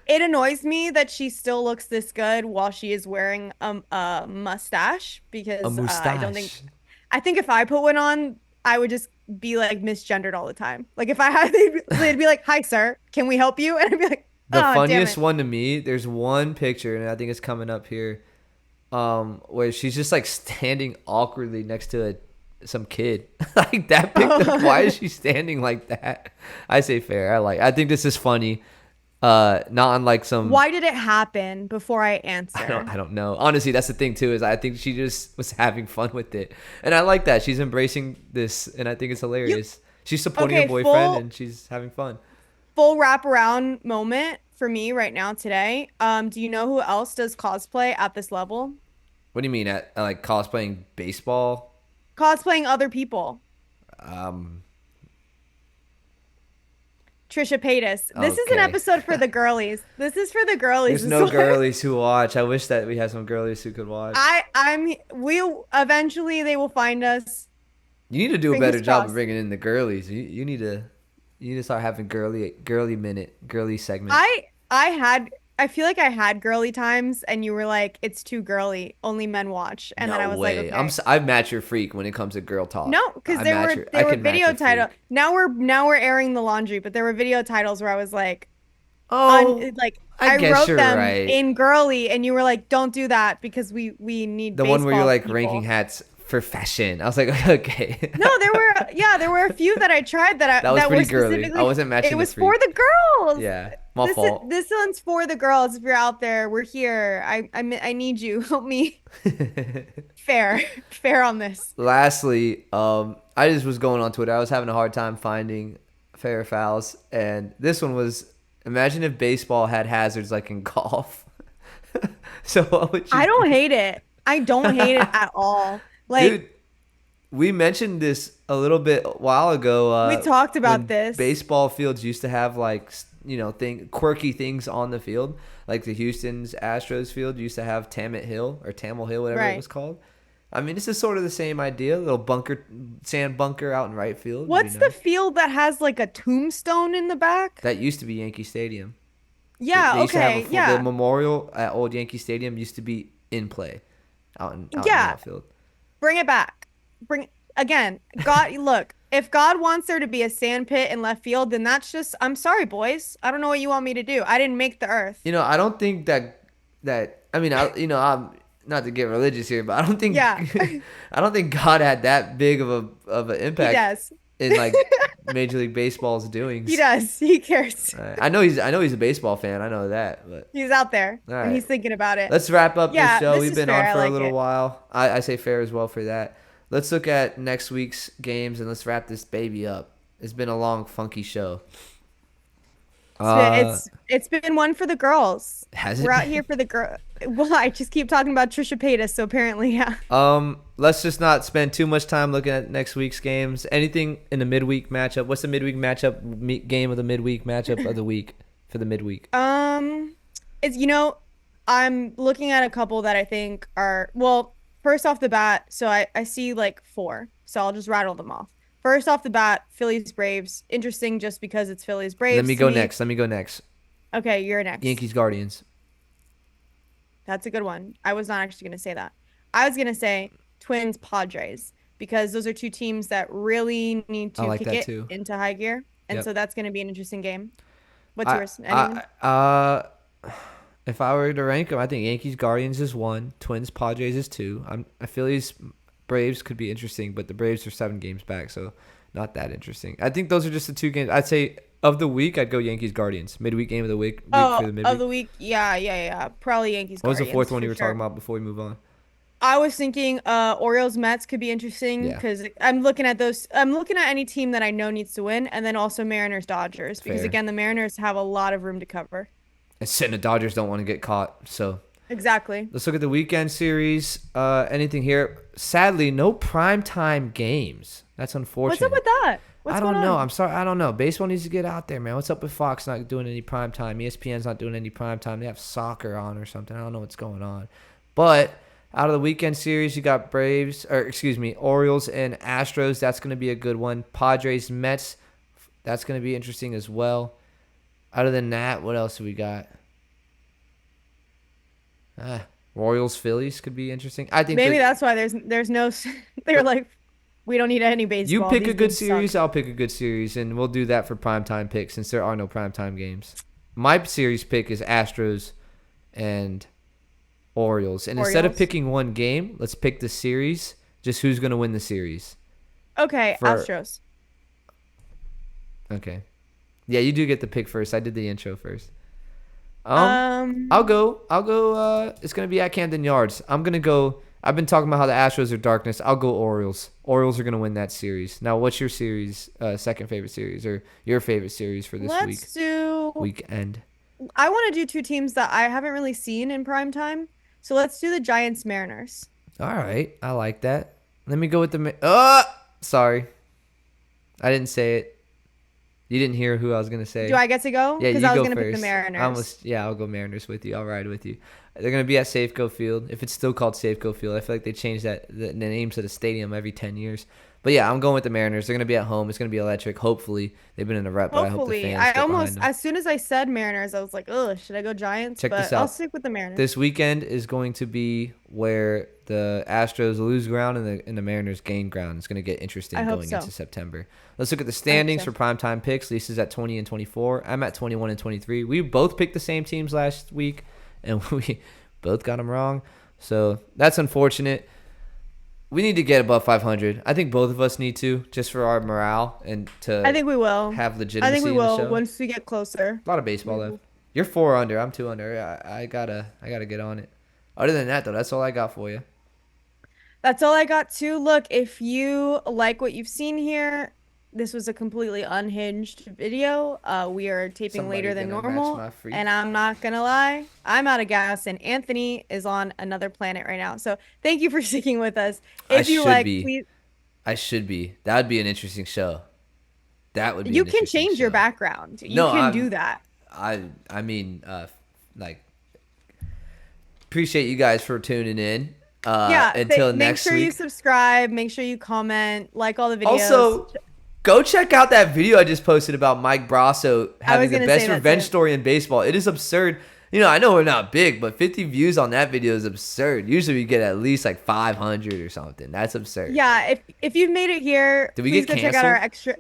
it annoys me that she still looks this good while she is wearing a mustache
A
because I don't think
mustache.
I think if I put one on, I would just be like misgendered all the time. Like if I had, they'd be like, "Hi, sir, can we help you?" And I'd be like,
The
"Oh, damn
funniest
it."
one to me, there's one picture, and I think it's coming up here, where she's just like standing awkwardly next to some kid. Like that picture. Why is she standing like that? I say fair. I think this is funny. Not unlike some.
Why did it happen before I
I don't.
answer?
I don't know. Honestly, that's the thing too. Is I think she just was having fun with it, and I like that she's embracing this, and I think it's
You
hilarious. She's supporting her
okay?
boyfriend, and she's having fun.
Full wraparound moment for me right now today. Do you know who else does cosplay at this level?
What do you mean at like cosplaying baseball?
Cosplaying other people.
Um.
Trisha Paytas. This is an
Okay.
episode for the girlies. This is for the girlies.
There's no girlies who watch. I wish that we had some girlies who could watch.
We eventually they will find us.
You need to do a better
Fingers
job of
crossed.
bringing in the girlies. You need to start having girly minute, girly segment.
I had I feel like I had girly times and you were like, it's too girly. Only men watch. And then
No
I was like,
way.
okay.
I match your freak when it comes to girl talk.
No, because
I
there
match
were
your. I
there were
can match
video
your
title.
freak.
Now we're airing the laundry, but there were video titles where I was like,
Oh,
like
I
I
guess
wrote
you're
them
right.
in girly, and you were like, don't do that because we need
The one where you're
baseball
like ranking
people.
hats for fashion. I was like, okay.
No, there were a few that I tried
That was
that
pretty
were
girly. I
specifically
wasn't matching
it
the
was for
freak.
the girls.
Yeah, my fault.
This one's for the girls. If you're out there, we're here. I need you. Help me. Fair. Fair on this.
Lastly, I just was going on Twitter. I was having a hard time finding fair fouls, and this one was: imagine if baseball had hazards like in golf. So what would you
I don't
do?
hate it. I don't hate it at all. Like
Dude, we mentioned this a little bit a while ago.
we talked about
When
this.
baseball fields used to have like quirky things on the field, like the Houston's Astros field used to have Tammet Hill or Tamil Hill, whatever it
Right.
was called. I mean, this is sort of the same idea. A little sand bunker out in right field would be
What's the
nice.
field that has like a tombstone in the back?
That used to be Yankee Stadium.
Yeah,
They used to have
okay.
the
Yeah.
memorial at Old Yankee Stadium used to be in play, out in the
Yeah.
outfield.
Bring it back. Bring again. God, look, if God wants there to be a sand pit in left field, then that's just I'm sorry, boys. I don't know what you want me to do. I didn't make the earth.
I don't think that I mean, not to get religious here, but I don't think
Yeah.
I don't think God had that big of an
He
impact
does.
in like Major League Baseball's doings.
He does. He cares.
I know he's a baseball fan. I know that, but
He's out there
all
and
right.
he's thinking about it.
Let's wrap up this
Yeah,
show.
this
We've
is
been
fair.
on
I
for a
like
little
it.
while. I say fair as well for that. Let's look at next week's games and let's wrap this baby up. It's been a long, funky show.
It's been one for the girls.
Has it
We're out
been?
here for the girl. Well, I just keep talking about Trisha Paytas, so apparently, yeah.
Let's just not spend too much time looking at next week's games. Anything in the midweek matchup? What's the midweek matchup game of the midweek matchup of the week for the midweek?
It's I'm looking at a couple that I think are first off the bat. So I see like four. So I'll just rattle them off. First off the bat, Phillies Braves. Interesting, just because it's Phillies Braves.
Let me go next.
Okay, you're next.
Yankees Guardians.
That's a good one. I was not actually going to say that. I was going to say Twins Padres because those are two teams that really need to kick it into high gear. And so that's going to be an interesting game. What's yours?
If I were to rank them, I think Yankees Guardians is 1, Twins Padres is 2. Phillies Braves could be interesting, but the Braves are 7 games back, so not that interesting. I think those are just the 2 games. I'd say of the week, I'd go Yankees Midweek game of the week. For the midweek.
Of the week, yeah. Probably Yankees
What was
Guardians.
the fourth one you were talking about before we move on?
I was thinking Orioles Mets could be interesting because I'm looking at those. I'm looking at any team that I know needs to win, and then also Mariners Dodgers because again the Mariners have a lot of room to cover.
And the Dodgers don't want to get caught, so
exactly.
Let's look at the weekend series. Anything here? Sadly, no primetime games. That's unfortunate.
What's up with that?
I don't know. I'm sorry. I don't know. Baseball needs to get out there, man. What's up with Fox not doing any primetime? ESPN's not doing any primetime. They have soccer on or something. I don't know what's going on. But out of the weekend series, you got Orioles and Astros. That's going to be a good one. Padres, Mets. That's going to be interesting as well. Other than that, what else do we got? Royals, Phillies could be interesting. I think
maybe that's why there's no. They're like, we don't need any baseball.
You pick a good series, I'll pick a good series, and we'll do that for primetime picks since there are no primetime games. My series pick is Astros and Orioles. And instead of picking one game, let's pick the series. Just who's going to win the series.
Okay, Astros.
Okay. Yeah, you do get the pick first. I did the intro first. I'll go. It's going to be at Camden Yards. I've been talking about how the Astros are darkness. I'll go Orioles. Orioles are going to win that series. Now, what's your series, second favorite series, or your favorite series for this weekend?
I want to do 2 teams that I haven't really seen in prime time. So let's do the Giants Mariners.
All right. I like that. Let me go with the... sorry. I didn't say it. You didn't hear who I was going to say.
Do I get to go?
Yeah, you go first.
Because I was going to pick the Mariners.
I'll go Mariners with you. I'll ride with you. They're going to be at Safeco Field. If it's still called Safeco Field. I feel like they change the names of the stadium every 10 years. But yeah, I'm going with the Mariners. They're going to be at home. It's going to be electric. Hopefully. They've been in a rep, but I hope the fans get behind them.
As soon as I said Mariners, I was like, ugh, should I go Giants?
Check this out.
I'll stick with the Mariners.
This weekend is going to be where the Astros lose ground and the Mariners gain ground. It's going to get interesting going into September. Let's look at the standings for primetime picks. Lisa's at 20 and 24. I'm at 21 and 23. We both picked the same teams last week, and we both got them wrong. So that's unfortunate. We need to get above 500. I think both of us need to, just for our morale and to.
I think we will
have legitimacy.
I think we will
in the show.
Once we get closer.
A lot of baseball though. You're 4 under. I'm 2 under. I gotta get on it. Other than that though, that's all I got for you.
That's all I got too. Look, if you like what you've seen here, this was a completely unhinged video. We are taping later than normal, and I'm not gonna lie, I'm out of gas, and Anthony is on another planet right now. So thank you for sticking with us. If you like, please.
I should be. That would be an interesting show. That would be.
You can change your background. You can do that.
I mean, appreciate you guys for tuning in. Until next week.
Make sure you subscribe. Make sure you comment. Like all the videos.
Also, go check out that video I just posted about Mike Brasso having the best revenge story in baseball. It is absurd. I know we're not big, but 50 views on that video is absurd. Usually we get at least like 500 or something. That's absurd.
Yeah, if you've made it here, please go check out our extra.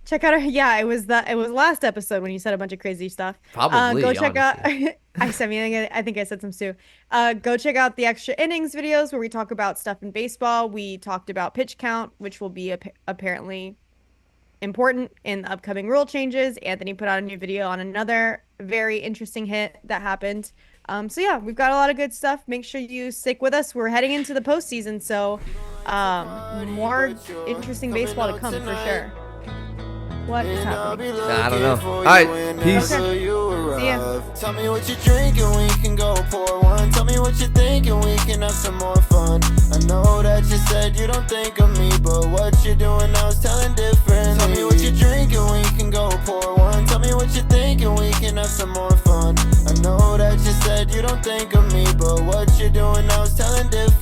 Check out our, yeah, it was last episode when you said a bunch of crazy stuff.
Probably,
Go check
honestly.
out I think I said some too. Go check out the extra innings videos where we talk about stuff in baseball. We talked about pitch count, which will be apparently important in the upcoming rule changes. Anthony put out a new video on another very interesting hit that happened. So yeah, we've got a lot of good stuff. Make sure you stick with us. We're heading into the postseason, so more interesting baseball to come for sure. What is happening?
Nah, I don't know. All right, peace.
Okay. See ya.
Tell me what you're drinking, we can go pour one. Tell me what you're thinking, we can have some more fun. I know that you said you don't think of me, but what you're doing now is telling differently. Tell me what you're drinking, we can go pour one. Tell me what you're thinking, we can have some more fun. I know that you said you don't think of me, but what you're doing now is telling differently.